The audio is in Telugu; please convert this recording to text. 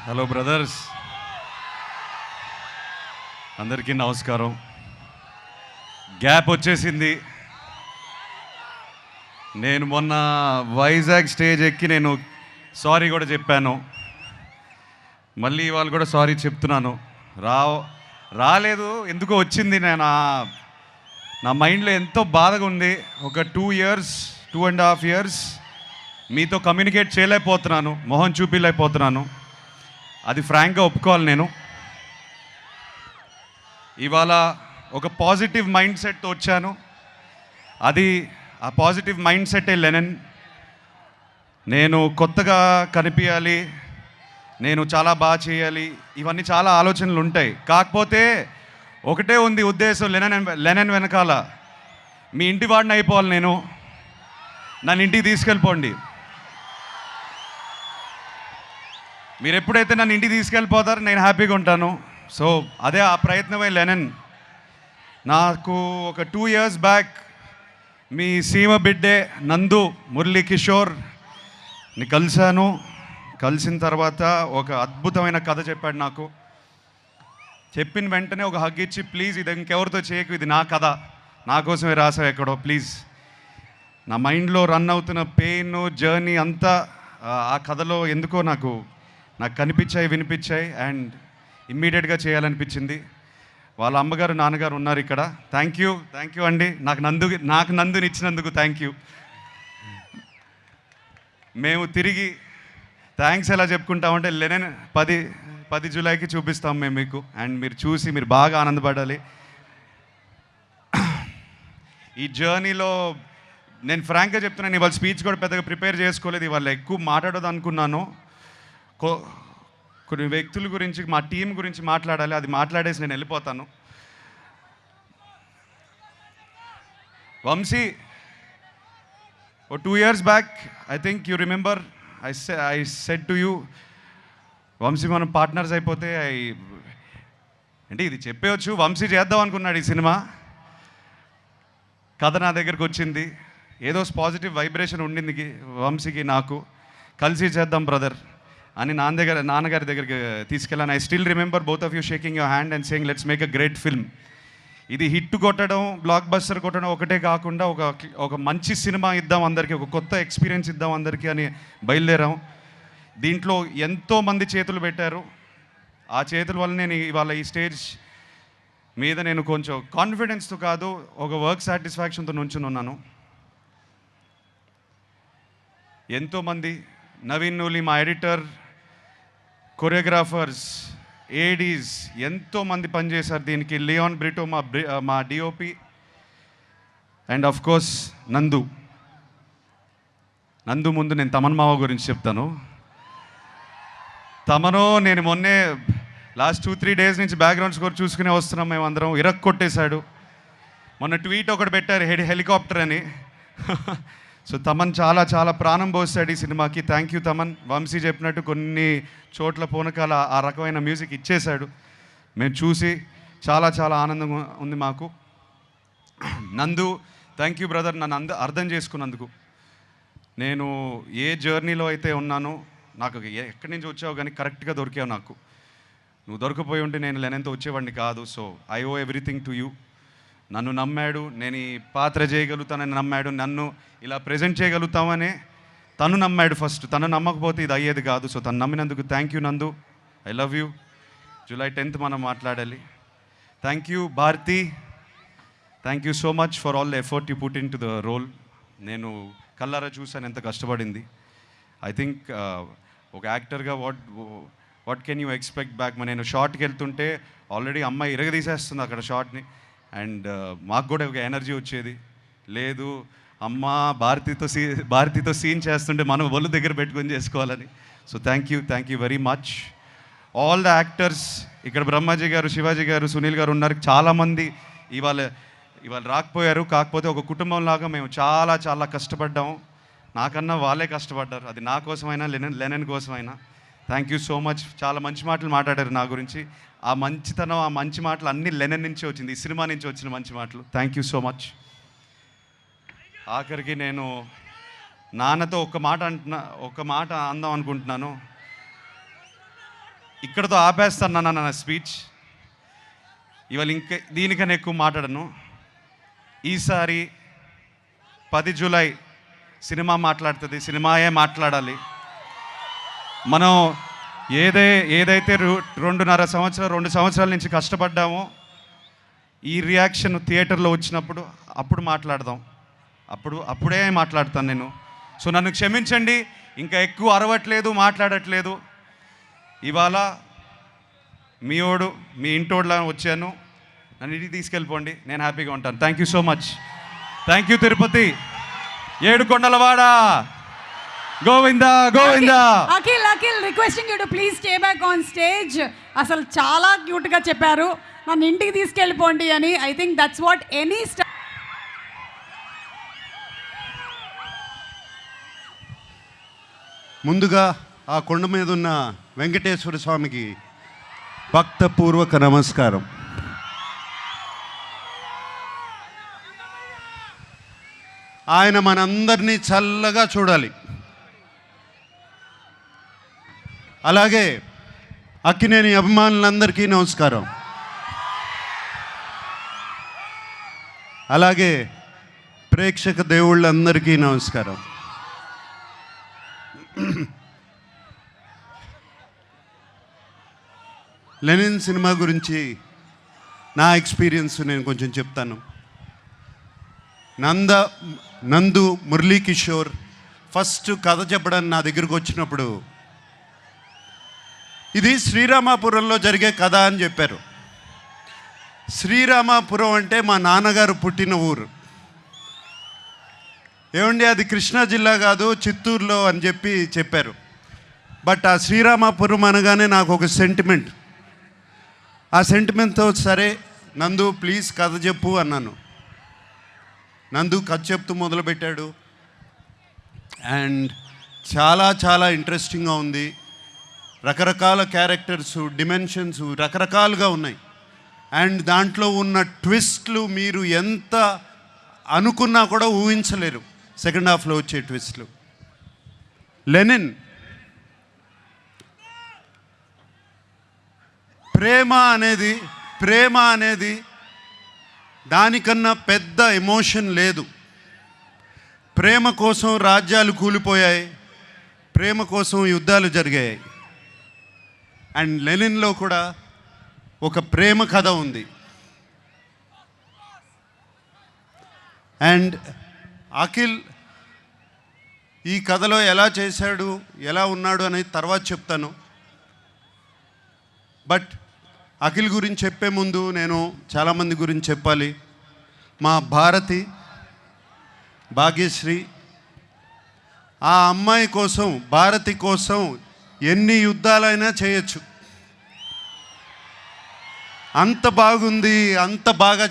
హలో బ్రదర్స్, అందరికీ నమస్కారం. గ్యాప్ వచ్చేసింది. నేను మొన్న వైజాగ్ స్టేజ్ ఎక్కి నేను సారీ కూడా చెప్పాను. మళ్ళీ వాళ్ళు కూడా సారీ చెప్తున్నాను. రాలేదు, ఎందుకో వచ్చింది. నా మైండ్లో ఎంతో బాధగా ఉంది. ఒక 2.5 years మీతో కమ్యూనికేట్ చేయలేకపోతున్నాను, మొహం చూపించలేకపోతున్నాను. అది ఫ్రాంక్గా ఒప్పుకోవాలి. నేను ఇవాళ ఒక పాజిటివ్ మైండ్ సెట్తో వచ్చాను. ఆ పాజిటివ్ మైండ్ సెట్టే లెనన్. నేను కొత్తగా కనిపించాలి, నేను చాలా బాగా చేయాలి, ఇవన్నీ చాలా ఆలోచనలు ఉంటాయి. కాకపోతే ఒకటే ఉంది ఉద్దేశం, లెనన్ వెనకాల మీ ఇంటి వాడిని అయిపోవాలి. నన్ను ఇంటికి తీసుకెళ్ళిపోండి. మీరు ఎప్పుడైతే నన్ను ఇంటికి తీసుకెళ్ళిపోతారో నేను హ్యాపీగా ఉంటాను. సో అదే ఆ ప్రయత్నమే లెనన్. నాకు ఒక 2 years బ్యాక్ మీ సీమ బిడ్డే నందు మురళీ కిషోర్ని కలిశాను. కలిసిన తర్వాత ఒక అద్భుతమైన కథ చెప్పాడు నాకు. చెప్పిన వెంటనే ఒక హగ్ ఇచ్చి, ప్లీజ్ ఇది ఇంకెవరితో చేయకు, ఇది నా కథ, నా కోసమే రాసావు ఎక్కడో, ప్లీజ్. నా మైండ్లో రన్ అవుతున్న పెయిన్ జర్నీ అంతా ఆ కథలో ఎందుకో నాకు కనిపించాయి, వినిపించాయి. అండ్ ఇమ్మీడియట్గా చేయాలనిపించింది. వాళ్ళ అమ్మగారు నాన్నగారు ఉన్నారు ఇక్కడ. థ్యాంక్ యూ అండి, నాకు నందుని ఇచ్చినందుకు థ్యాంక్ యూ. మేము తిరిగి థ్యాంక్స్ ఎలా చెప్పుకుంటామంటే లెనన్ 10 జూలైకి చూపిస్తాం మేము మీకు. అండ్ మీరు చూసి మీరు బాగా ఆనందపడాలి. ఈ జర్నీలో నేను ఫ్రాంక్గా చెప్తున్నాను, ఇవాళ స్పీచ్ కూడా పెద్దగా ప్రిపేర్ చేసుకోలేదు. ఇవాళ ఎక్కువ మాట్లాడదు అనుకున్నాను. కొన్ని వ్యక్తుల గురించి, మా టీం గురించి మాట్లాడాలి. అది మాట్లాడేసి నేను వెళ్ళిపోతాను. Vamsi, oh 2 years back I think you remember, I said to you, Vamsi మనం పార్ట్నర్స్ అయిపోతే అంటే ఇది చెప్పవచ్చు. వంశీ చేద్దాం అనుకున్నాడు ఈ సినిమా. కథ నా దగ్గరకు వచ్చింది. ఏదో పాజిటివ్ వైబ్రేషన్ ఉండింది వంశీకి, నాకు. కలిసి చేద్దాం బ్రదర్ అని నాన్నగారి దగ్గరికి తీసుకెళ్ళాను. I still remember both of you shaking your hand and saying let's make a great film. ఇది హిట్ కొట్టడం, బ్లాక్ బస్టర్ కొట్టడం ఒకటే కాకుండా ఒక మంచి సినిమా ఇద్దాం అందరికీ, ఒక కొత్త ఎక్స్పీరియన్స్ ఇద్దాం అందరికీ అని బయలుదేరాం. దీంట్లో ఎంతోమంది చేతులు పెట్టారు. ఆ చేతుల వల్ల నేను ఇవాళ ఈ స్టేజ్ మీద నేను కొంచెం కాన్ఫిడెన్స్తో కాదు, ఒక వర్క్ సాటిస్ఫాక్షన్తో నుంచుని ఉన్నాను. ఎంతోమంది, నవీన్ నూలి మా ఎడిటర్, కొరియోగ్రాఫర్స్, ఏడీస్, ఎంతోమంది పనిచేశారు దీనికి. లియోన్ బ్రిటో మా డిఓపి, అండ్ ఆఫ్ కోర్స్ నందు ముందు నేను తమన్ మావ గురించి చెప్తాను. నేను మొన్నే లాస్ట్ 2-3 days నుంచి బ్యాక్గ్రౌండ్ స్కోర్ చూసుకునే వస్తున్నాం మేమందరం. కొట్టేశాడు. మొన్న ట్వీట్ ఒకటి పెట్టారు, హెలికాప్టర్ అని. సో తమన్ చాలా చాలా ప్రాణం పోస్తాడు ఈ సినిమాకి. Thank you Thaman. వంశీ చెప్పినట్టు కొన్ని చోట్ల పూనకాల ఆ రకమైన మ్యూజిక్ ఇచ్చేశాడు. మేము చూసి చాలా చాలా ఆనందంగా ఉంది మాకు. నందు, థ్యాంక్ యూ బ్రదర్, నన్ను అర్థం చేసుకున్నందుకు. నేను ఏ జర్నీలో అయితే ఉన్నానో, నాకు ఎక్కడి నుంచి వచ్చావు కానీ కరెక్ట్గా దొరికావు నాకు. నువ్వు దొరికిపోయి ఉంటే నేను లెనన్తో వచ్చేవాడిని కాదు. So I owe everything to you. నన్ను నమ్మాడు, నేను ఈ పాత్ర చేయగలుగుతానని నమ్మాడు, నన్ను ఇలా ప్రజెంట్ చేయగలుగుతామని తను నమ్మాడు ఫస్ట్. తను నమ్మకపోతే ఇది అయ్యేది కాదు. సో తను నమ్మినందుకు thank you Nandu. I love you. July 10th మనం మాట్లాడాలి. Thank you Bharathi, thank you so much for all the effort you put in to the role. నేను కల్లారా చూసాను ఎంత కష్టపడింది. ఐ థింక్ ఒక యాక్టర్గా what can you expect back. నేను షార్ట్కి వెళ్తుంటే ఆల్రెడీ అమ్మాయి ఇరగదీసేస్తుంది అక్కడ షార్ట్ని. అండ్ మాకు కూడా ఒక ఎనర్జీ వచ్చేది, లేదు అమ్మ భారతితో సీన్ చేస్తుంటే మనం ఒళ్ళు దగ్గర పెట్టుకొని చేసుకోవాలని. So thank you very much all the actors. ఇక్కడ బ్రహ్మాజీ గారు, శివాజీ గారు, సునీల్ గారు ఉన్నారు. చాలామంది ఇవాళ రాకపోయారు. కాకపోతే ఒక కుటుంబం లాగా మేము చాలా చాలా కష్టపడ్డాము. నాకన్నా వాళ్ళే కష్టపడ్డారు. అది నా కోసమైనా లెనన్ కోసమైనా. Thank you so much. చాలా మంచి మాటలు మాట్లాడారు నా గురించి. ఆ మంచితనం, ఆ మంచి మాటలు అన్నీ లెనన్ నుంచి వచ్చింది, ఈ సినిమా నుంచి వచ్చిన మంచి మాటలు. Thank you so much. ఆఖరికి నేను నాన్నతో ఒక మాట అందాం అనుకుంటున్నాను. ఇక్కడతో ఆపేస్తాను నా స్పీచ్. ఇవాళ ఇంకా దీనికన్నా ఎక్కువ మాట్లాడను. ఈసారి 10 జూలై సినిమా మాట్లాడుతుంది, సినిమాయే మాట్లాడాలి. మనం ఏదైతే 2 సంవత్సరాల నుంచి కష్టపడ్డామో ఈ రియాక్షన్ థియేటర్లో వచ్చినప్పుడు అప్పుడు మాట్లాడదాం. అప్పుడే మాట్లాడతాను నేను. సో నన్ను క్షమించండి, ఇంకా ఎక్కువ అరవట్లేదు, మాట్లాడట్లేదు. ఇవాళ మీ ఇంటోడ్లా వచ్చాను, నన్ను ఇంటికి తీసుకెళ్ళిపోండి, నేను హ్యాపీగా ఉంటాను. Thank you so much. Thank you Tirupati, ఏడుకొండలవాడ, Govinda Govinda. Akhil requesting you to please stay back on stage. అసలు చాలా క్యూట్గా చెప్పారు, నన్ను ఇంటికి తీసుకెళ్ళిపోండి అని. I think that's what any ముందుగా ఆ కొండ మీద ఉన్న వెంకటేశ్వర స్వామికి భక్తపూర్వక నమస్కారం. ఆయన మనందరినీ చల్లగా చూడాలి. అలాగే అక్కినేని అభిమానులందరికీ నమస్కారం. అలాగే ప్రేక్షక దేవుళ్ళందరికీ నమస్కారం. లెనిన్ సినిమా గురించి నా ఎక్స్పీరియన్స్ నేను కొంచెం చెప్తాను. నందు మురళీకిషోర్ ఫస్ట్ కథ చెప్పడానికి నా దగ్గరకు వచ్చినప్పుడు ఇది శ్రీరామాపురంలో జరిగే కథ అని చెప్పారు. శ్రీరామాపురం అంటే మా నాన్నగారు పుట్టిన ఊరు. ఏమండి అది కృష్ణా జిల్లా కాదు, చిత్తూరులో అని చెప్పారు. బట్ ఆ శ్రీరామాపురం అనగానే నాకు ఒక సెంటిమెంట్. ఆ సెంటిమెంట్తో సరే నందు ప్లీజ్ కథ చెప్పు అన్నాను. నందు కథ చెప్తూ మొదలుపెట్టాడు. అండ్ చాలా చాలా ఇంట్రెస్టింగ్గా ఉంది. రకరకాల క్యారెక్టర్స్, డిమెన్షన్స్ రకరకాలుగా ఉన్నాయి. అండ్ దాంట్లో ఉన్న ట్విస్ట్లు మీరు ఎంత అనుకున్నా కూడా ఊహించలేరు. సెకండ్ హాఫ్లో వచ్చే ట్విస్ట్లు. లెనిన్ ప్రేమ అనేది దానికన్నా పెద్ద ఎమోషన్ లేదు. ప్రేమ కోసం రాజ్యాలు కూలిపోయాయి, ప్రేమ కోసం యుద్ధాలు జరిగాయి. అండ్ లెనిన్లో కూడా ఒక ప్రేమ కథ ఉంది. అండ్ అఖిల్ ఈ కథలో ఎలా చేశాడు, ఎలా ఉన్నాడు అనేది తర్వాత చెప్తాను. బట్ అఖిల్ గురించి చెప్పే ముందు నేను చాలామంది గురించి చెప్పాలి. మా భాగ్యశ్రీ, ఆ అమ్మాయి కోసం, భారతి కోసం ఎన్ని యుద్ధాలైనా చేయొచ్చు. అంత బాగుంది, అంత బాగా